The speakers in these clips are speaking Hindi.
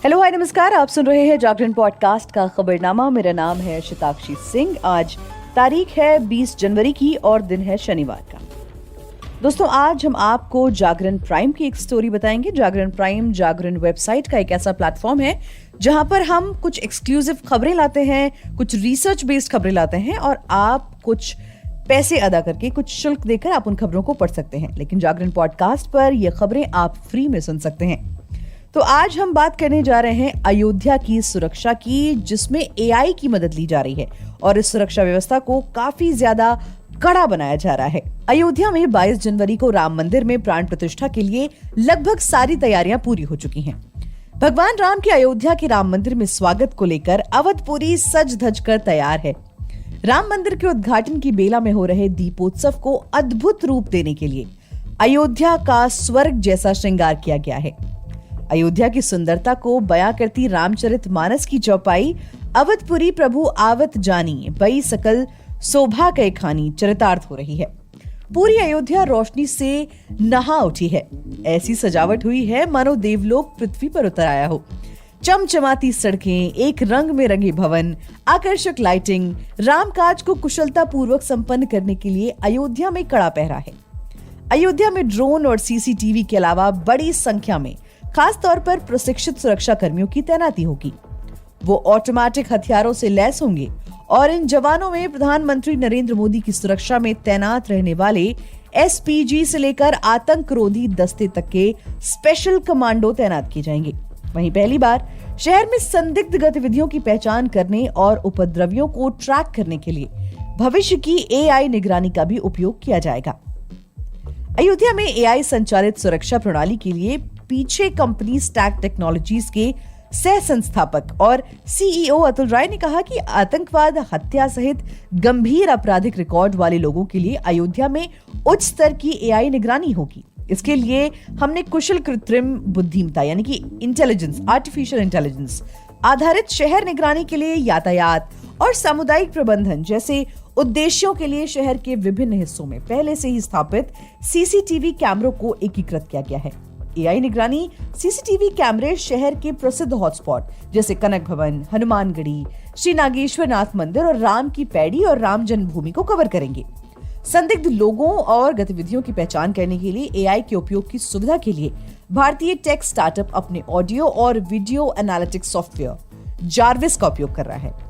हेलो हाय नमस्कार, आप सुन रहे हैं जागरण पॉडकास्ट का खबरनामा। मेरा नाम है शताक्षी सिंह। आज तारीख है 20 जनवरी की और दिन है शनिवार का। दोस्तों, आज हम आपको जागरण प्राइम की एक स्टोरी बताएंगे। जागरण प्राइम जागरण वेबसाइट का एक ऐसा प्लेटफॉर्म है जहां पर हम कुछ एक्सक्लूसिव खबरें लाते हैं, कुछ रिसर्च बेस्ड खबरें लाते हैं और आप कुछ पैसे अदा करके, कुछ शुल्क देकर आप उन खबरों को पढ़ सकते हैं। लेकिन जागरण पॉडकास्ट पर ये खबरें आप फ्री में सुन सकते हैं। तो आज हम बात करने जा रहे हैं अयोध्या की सुरक्षा की, जिसमें एआई की मदद ली जा रही है और इस सुरक्षा व्यवस्था को काफी ज्यादा कड़ा बनाया जा रहा है। अयोध्या में 22 जनवरी को राम मंदिर में प्राण प्रतिष्ठा के लिए लगभग सारी तैयारियां पूरी हो चुकी हैं। भगवान राम के अयोध्या के राम मंदिर में स्वागत को लेकर अवधपुरी सज धज कर तैयार है। राम मंदिर के उद्घाटन की बेला में हो रहे दीपोत्सव को अद्भुत रूप देने के लिए अयोध्या का स्वर्ग जैसा श्रृंगार किया गया है। अयोध्या की सुंदरता को बयां करती रामचरितमानस की चौपाई अवधपुरी प्रभु आवत जानी बई सकल शोभा कै खानी चरितार्थ हो रही है। पूरी अयोध्या रोशनी से नहा उठी है। ऐसी सजावट हुई है मानो देवलोक पृथ्वी पर उतर आया हो। चमचमाती सड़कें, एक रंग में रंगे भवन, आकर्षक लाइटिंग, रामकाज को कुशलता पूर्वक संपन्न करने के लिए अयोध्या में कड़ा पहरा है। अयोध्या में ड्रोन और सीसीटीवी के अलावा बड़ी संख्या में खास तौर पर प्रशिक्षित सुरक्षा कर्मियों की तैनाती होगी। वो ऑटोमेटिक हथियारों से लैस होंगे और इन जवानों में प्रधानमंत्री नरेंद्र मोदी की सुरक्षा में तैनात रहने वाले एसपीजी से लेकर आतंकरोधी दस्ते तक के स्पेशल कमांडो तैनात किए जाएंगे। वहीं पहली बार शहर में संदिग्ध गतिविधियों की पहचान करने और उपद्रवियों को ट्रैक करने के लिए भविष्य की एआई निगरानी का भी उपयोग किया जाएगा। अयोध्या में एआई संचालित सुरक्षा प्रणाली के लिए पीछे कंपनी स्टैक टेक्नोलॉजीज के सह संस्थापक और सीईओ अतुल राय ने कहा कि आतंकवाद, हत्या सहित गंभीर आपराधिक रिकॉर्ड वाले लोगों के लिए अयोध्या में उच्च स्तर की एआई निगरानी होगी। इसके लिए हमने कुशल कृत्रिम बुद्धिमत्ता यानी कि इंटेलिजेंस, आर्टिफिशियल इंटेलिजेंस आधारित शहर निगरानी के लिए यातायात और सामुदायिक प्रबंधन जैसे उद्देश्यों के लिए शहर के विभिन्न हिस्सों में पहले से ही स्थापित सीसीटीवी कैमरों को एकीकृत किया गया है। एआई निगरानी सीसीटीवी कैमरे शहर के प्रसिद्ध हॉटस्पॉट जैसे कनक भवन, हनुमानगढ़ी, श्री नागेश्वर नाथ मंदिर और राम की पैड़ी और राम जन्मभूमि को कवर करेंगे। संदिग्ध लोगों और गतिविधियों की पहचान करने के लिए एआई के उपयोग की सुविधा के लिए भारतीय टेक स्टार्टअप अपने ऑडियो और वीडियो एनालिटिक्स सॉफ्टवेयर जार्विस का उपयोग कर रहा है।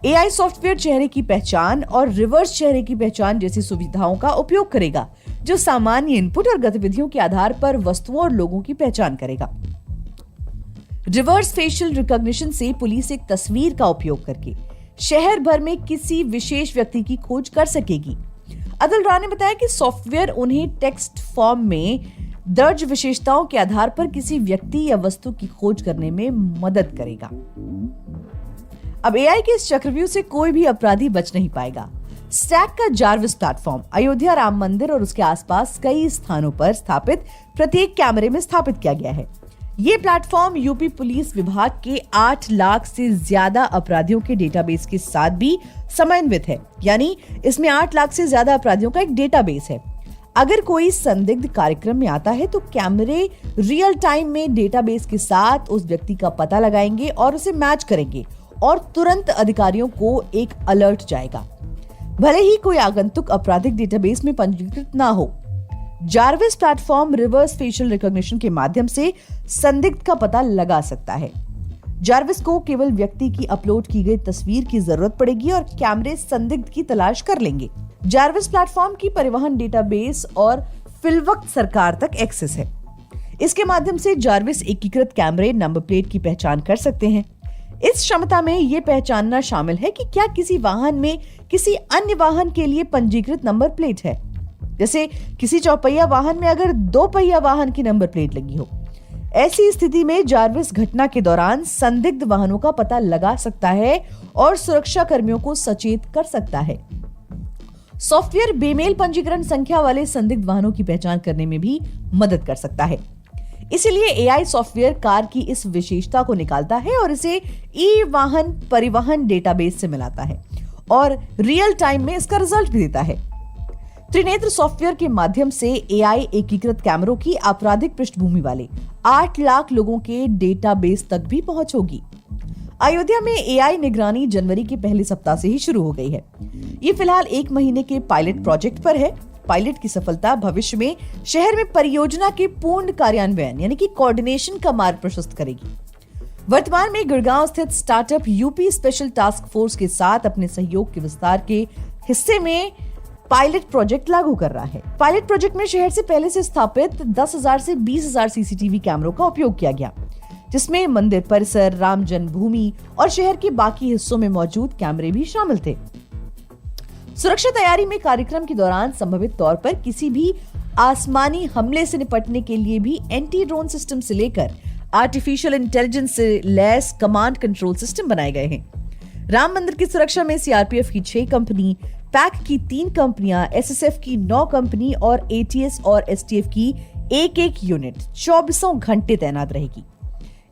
एआई सॉफ्टवेयर चेहरे की पहचान और रिवर्स चेहरे की पहचान जैसी सुविधाओं का उपयोग करेगा, जो सामान्य इनपुट और गतिविधियों के आधार पर वस्तुओं और लोगों की पहचान करेगा। रिवर्स फेशियल रिकॉग्निशन से पुलिस एक तस्वीर का उपयोग करके शहर भर में किसी विशेष व्यक्ति की खोज कर सकेगी। अतुल राय ने बताया कि सॉफ्टवेयर उन्हें टेक्स्ट फॉर्म में दर्ज विशेषताओं के आधार पर किसी व्यक्ति या वस्तु की खोज करने में मदद करेगा। अब एआई के इस चक्रव्यूह से कोई भी अपराधी बच नहीं पाएगा। स्टैक का जार्विस प्लेटफॉर्म अयोध्या राम मंदिर और उसके आसपास कई स्थानों पर स्थापित प्रत्येक कैमरे में स्थापित किया गया है। ये प्लेटफॉर्म यूपी पुलिस विभाग के 8 लाख से ज्यादा अपराधियों के डेटाबेस के साथ भी समन्वित है। यानी इसमें 8 लाख से ज्यादा अपराधियों का एक डेटाबेस है। अगर कोई संदिग्ध कार्यक्रम में आता है तो कैमरे रियल टाइम में डेटाबेस के साथ उस व्यक्ति का पता लगाएंगे और उसे मैच करेंगे और तुरंत अधिकारियों को एक अलर्ट जाएगा, भले ही कोई आगंतुक आपराधिक डेटाबेस में पंजीकृत ना हो। Jarvis platform reverse facial recognition के माध्यम से संदिग्ध का पता लगा सकता है। जार्विस को केवल व्यक्ति की अपलोड की गई तस्वीर की जरूरत पड़ेगी और कैमरे संदिग्ध की तलाश कर लेंगे। जार्विस प्लेटफॉर्म की परिवहन डेटाबेस और फिलवक्त सरकार तक एक्सेस है। इसके माध्यम से जार्विस एकीकृत कैमरे नंबर प्लेट की पहचान कर सकते हैं। इस क्षमता में यह पहचानना शामिल है कि क्या किसी वाहन में किसी अन्य वाहन के लिए पंजीकृत नंबर प्लेट है। जैसे किसी चौपहिया वाहन में अगर 2 पहिया वाहन की नंबर प्लेट लगी हो। ऐसी स्थिति में जार्विस घटना के दौरान संदिग्ध वाहनों का पता लगा सकता है और सुरक्षा कर्मियों को सचेत कर सकता है। सॉफ्टवेयर बेमेल पंजीकरण संख्या वाले संदिग्ध वाहनों की पहचान करने में भी मदद कर सकता है। इसीलिए एआई सॉफ्टवेयर कार की इस विशेषता को निकालता है और इसे ई वाहन परिवहन डेटाबेस से मिलाता है और रियल टाइम में इसका रिजल्ट भी देता है। त्रिनेत्र सॉफ्टवेयर के माध्यम से एआई एकीकृत कैमरों की आपराधिक पृष्ठभूमि वाले 8 लाख लोगों के डेटाबेस तक भी पहुंच होगी। अयोध्या में एआई निगरानी जनवरी के पहले सप्ताह से ही शुरू हो गई है। ये फिलहाल 1 महीने के पायलट प्रोजेक्ट पर है। पायलट की सफलता भविष्य में शहर में परियोजना के पूर्ण कार्यान्वयन यानी कि कोऑर्डिनेशन का मार्ग प्रशस्त करेगी। वर्तमान में गुड़गांव स्थित startup UP special task force के साथ अपने सहयोग के विस्तार के हिस्से में पायलट प्रोजेक्ट लागू कर रहा है। पायलट प्रोजेक्ट में शहर से पहले से स्थापित 10,000 से 20,000 सीसीटीवी कैमरों का उपयोग किया गया, जिसमें मंदिर परिसर, राम जन्मभूमि और शहर के बाकी हिस्सों में मौजूद कैमरे भी शामिल थे। सुरक्षा तैयारी में कार्यक्रम के दौरान संभावित तौर पर किसी भी आसमानी हमले से निपटने के लिए भी एंटी ड्रोन सिस्टम से लेकर आर्टिफिशियल इंटेलिजेंस से लैस कमांड कंट्रोल सिस्टम बनाए गए हैं। राम मंदिर की सुरक्षा में सीआरपीएफ की 6 कंपनी, पैक की 3 कंपनियां, एसएसएफ की 9 कंपनी और एटीएस और एसटीएफ की 1-1 यूनिट 24 घंटे तैनात रहेगी।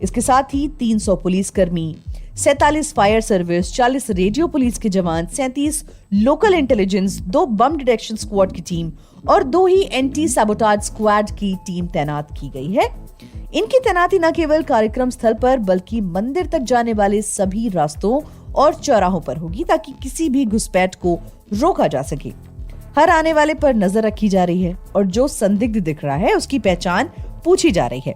इसके साथ ही 300 पुलिसकर्मी, 47 फायर सर्विस, 40 रेडियो पुलिस के जवान, 37 लोकल इंटेलिजेंस, 2 बम डिटेक्शन स्क्वाड की टीम और 2 ही एंटी सैबोटाज स्क्वाड की टीम तैनात की गई है। इनकी तैनाती न केवल कार्यक्रम स्थल पर बल्कि मंदिर तक जाने वाले सभी रास्तों और चौराहों पर होगी, ताकि किसी भी घुसपैठ को रोका जा सके। हर आने वाले पर नजर रखी जा रही है और जो संदिग्ध दिख रहा है उसकी पहचान पूछी जा रही है।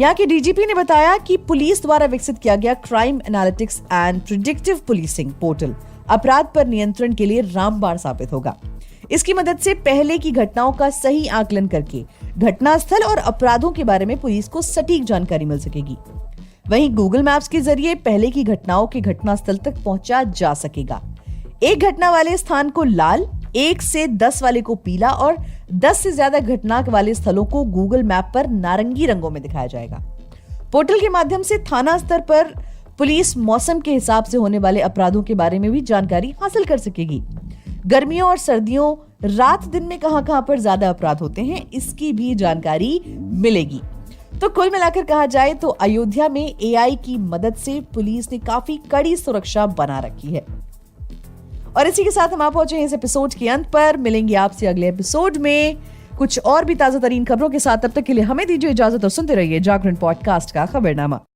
यहाँ के डीजीपी ने बताया कि पुलिस द्वारा विकसित किया गया crime analytics and predictive policing portal अपराध पर नियंत्रण के लिए रामबाण साबित होगा। इसकी मदद से पहले की घटनाओं का सही आकलन करके घटनास्थल और अपराधों के बारे में पुलिस को सटीक जानकारी मिल सकेगी। वहीं गूगल मैप्स के जरिए पहले की घटनाओं के घटनास्थल तक पहुंचा जा सकेगा। एक घटना वाले स्थान को लाल, 1 से 10 वाले को पीला और 10 से ज्यादा घटना वाले स्थलों को गूगल मैप पर नारंगी रंगों में दिखाया जाएगा। पोर्टल के माध्यम से थाना स्तर पर पुलिस मौसम के हिसाब से होने वाले अपराधों के बारे में भी जानकारी हासिल कर सकेगी। गर्मियों और सर्दियों, रात दिन में कहां पर ज्यादा अपराध होते हैं, इसकी भी जानकारी मिलेगी। तो कुल मिलाकर कहा जाए तो अयोध्या में एआई की मदद से पुलिस ने काफी कड़ी सुरक्षा बना रखी है। और इसी के साथ हम पहुंचे हैं इस एपिसोड के अंत पर। मिलेंगे आपसे अगले एपिसोड में कुछ और भी ताजा तरीन खबरों के साथ। तब तक के लिए हमें दीजिए इजाजत और सुनते रहिए जागरण पॉडकास्ट का खबरनामा।